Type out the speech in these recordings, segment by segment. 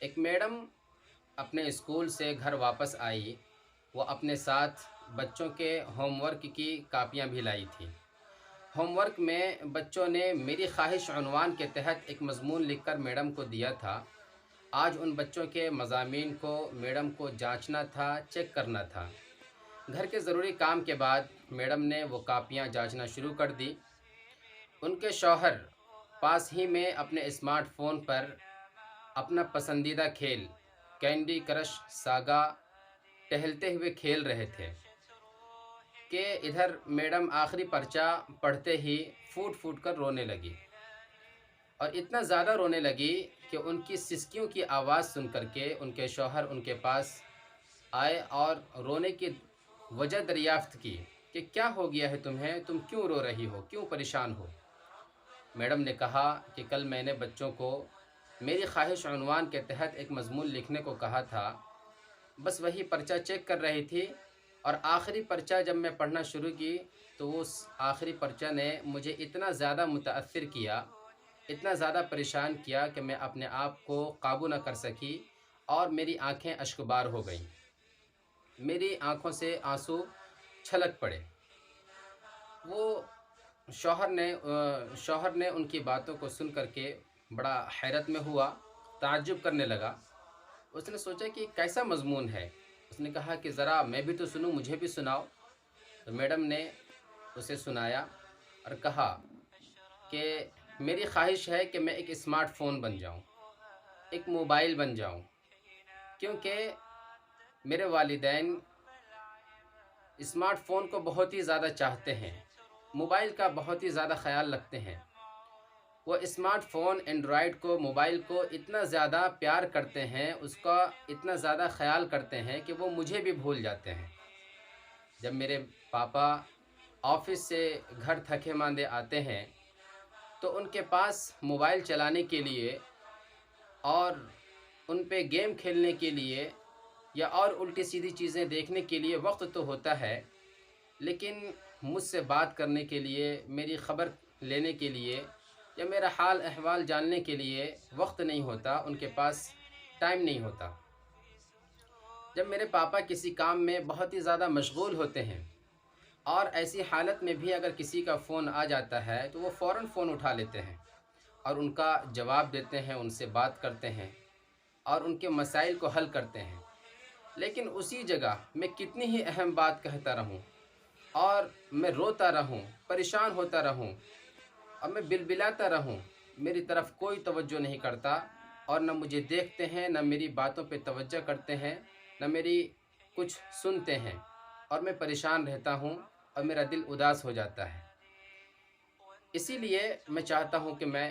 ایک میڈم اپنے اسکول سے گھر واپس آئی۔ وہ اپنے ساتھ بچوں کے ہوم ورک کی کاپیاں بھی لائی تھی۔ ہوم ورک میں بچوں نے میری خواہش عنوان کے تحت ایک مضمون لکھ کر میڈم کو دیا تھا۔ آج ان بچوں کے مضامین کو میڈم کو جانچنا تھا، چیک کرنا تھا۔ گھر کے ضروری کام کے بعد میڈم نے وہ کاپیاں جانچنا شروع کر دی۔ ان کے شوہر پاس ہی میں اپنے اسمارٹ فون پر اپنا پسندیدہ کھیل کینڈی کرش ساگا ٹہلتے ہوئے کھیل رہے تھے کہ ادھر میڈم آخری پرچہ پڑھتے ہی پھوٹ پھوٹ کر رونے لگی، اور اتنا زیادہ رونے لگی کہ ان کی سسکیوں کی آواز سن کر کے ان کے شوہر ان کے پاس آئے اور رونے کی وجہ دریافت کی کہ کیا ہو گیا ہے تمہیں، تم کیوں رو رہی ہو، کیوں پریشان ہو؟ میڈم نے کہا کہ کل میں نے بچوں کو میری خواہش عنوان کے تحت ایک مضمون لکھنے کو کہا تھا، بس وہی پرچہ چیک کر رہی تھی، اور آخری پرچہ جب میں پڑھنا شروع کی تو اس آخری پرچہ نے مجھے اتنا زیادہ متاثر کیا، اتنا زیادہ پریشان کیا کہ میں اپنے آپ کو قابو نہ کر سکی اور میری آنکھیں اشکبار ہو گئیں، میری آنکھوں سے آنسو چھلک پڑے۔ وہ شوہر نے ان کی باتوں کو سن کر کے بڑا حیرت میں ہوا، تعجب کرنے لگا۔ اس نے سوچا کہ کیسا مضمون ہے؟ اس نے کہا کہ ذرا میں بھی تو سنوں، مجھے بھی سناؤ۔ تو میڈم نے اسے سنایا اور کہا کہ میری خواہش ہے کہ میں ایک اسمارٹ فون بن جاؤں، ایک موبائل بن جاؤں، کیونکہ میرے والدین اسمارٹ فون کو بہت ہی زیادہ چاہتے ہیں، موبائل کا بہت ہی زیادہ خیال رکھتے ہیں۔ وہ اسمارٹ فون اینڈرائڈ کو، موبائل کو اتنا زیادہ پیار کرتے ہیں، اس کا اتنا زیادہ خیال کرتے ہیں کہ وہ مجھے بھی بھول جاتے ہیں۔ جب میرے پاپا آفس سے گھر تھکے ماندے آتے ہیں تو ان کے پاس موبائل چلانے کے لیے اور ان پہ گیم کھیلنے کے لیے یا اور الٹی سیدھی چیزیں دیکھنے کے لیے وقت تو ہوتا ہے، لیکن مجھ سے بات کرنے کے لیے، میری خبر لینے کے لیے یا میرا حال احوال جاننے کے لیے وقت نہیں ہوتا، ان کے پاس ٹائم نہیں ہوتا۔ جب میرے پاپا کسی کام میں بہت ہی زیادہ مشغول ہوتے ہیں اور ایسی حالت میں بھی اگر کسی کا فون آ جاتا ہے تو وہ فوراً فون اٹھا لیتے ہیں اور ان کا جواب دیتے ہیں، ان سے بات کرتے ہیں اور ان کے مسائل کو حل کرتے ہیں۔ لیکن اسی جگہ میں کتنی ہی اہم بات کہتا رہوں اور میں روتا رہوں، پریشان ہوتا رہوں اور میں بلبلاتا رہوں، میری طرف کوئی توجہ نہیں کرتا، اور نہ مجھے دیکھتے ہیں، نہ میری باتوں پہ توجہ کرتے ہیں، نہ میری کچھ سنتے ہیں، اور میں پریشان رہتا ہوں اور میرا دل اداس ہو جاتا ہے۔ اسی لیے میں چاہتا ہوں کہ میں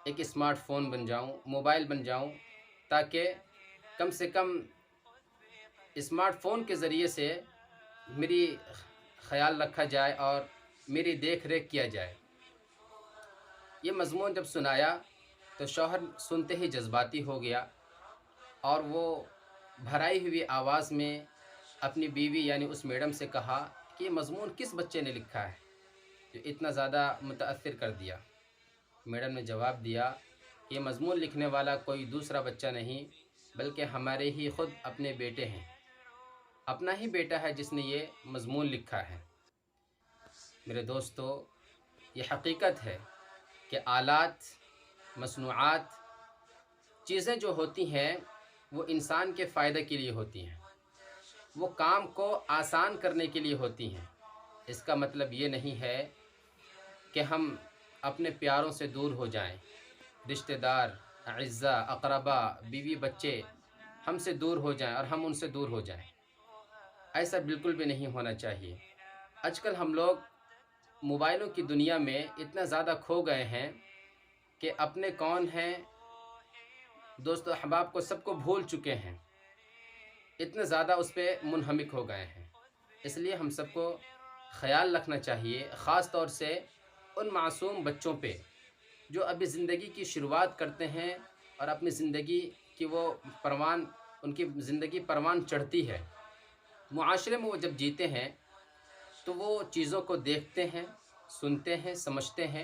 ایک اسمارٹ فون بن جاؤں، موبائل بن جاؤں، تاکہ کم سے کم اسمارٹ فون کے ذریعے سے میری خیال رکھا جائے اور میری دیکھ ریکھ کیا جائے۔ یہ مضمون جب سنایا تو شوہر سنتے ہی جذباتی ہو گیا، اور وہ بھرائی ہوئی آواز میں اپنی بیوی یعنی اس میڈم سے کہا کہ یہ مضمون کس بچے نے لکھا ہے جو اتنا زیادہ متاثر کر دیا؟ میڈم نے جواب دیا کہ یہ مضمون لکھنے والا کوئی دوسرا بچہ نہیں بلکہ ہمارے ہی خود اپنے بیٹے ہیں، اپنا ہی بیٹا ہے جس نے یہ مضمون لکھا ہے۔ میرے دوستو، یہ حقیقت ہے کہ آلات، مصنوعات، چیزیں جو ہوتی ہیں وہ انسان کے فائدہ کے لیے ہوتی ہیں، وہ کام کو آسان کرنے کے لیے ہوتی ہیں۔ اس کا مطلب یہ نہیں ہے کہ ہم اپنے پیاروں سے دور ہو جائیں، رشتہ دار، اعزاء، اقربا، بیوی بچے ہم سے دور ہو جائیں اور ہم ان سے دور ہو جائیں۔ ایسا بالکل بھی نہیں ہونا چاہیے۔ آج کل ہم لوگ موبائلوں کی دنیا میں اتنا زیادہ کھو گئے ہیں کہ اپنے کون ہیں، دوست و احباب کو سب کو بھول چکے ہیں، اتنے زیادہ اس پہ منہمک ہو گئے ہیں۔ اس لیے ہم سب کو خیال رکھنا چاہیے، خاص طور سے ان معصوم بچوں پہ جو ابھی زندگی کی شروعات کرتے ہیں اور اپنی زندگی کی ان کی زندگی پروان چڑھتی ہے۔ معاشرے میں وہ جب جیتے ہیں تو وہ چیزوں کو دیکھتے ہیں، سنتے ہیں، سمجھتے ہیں،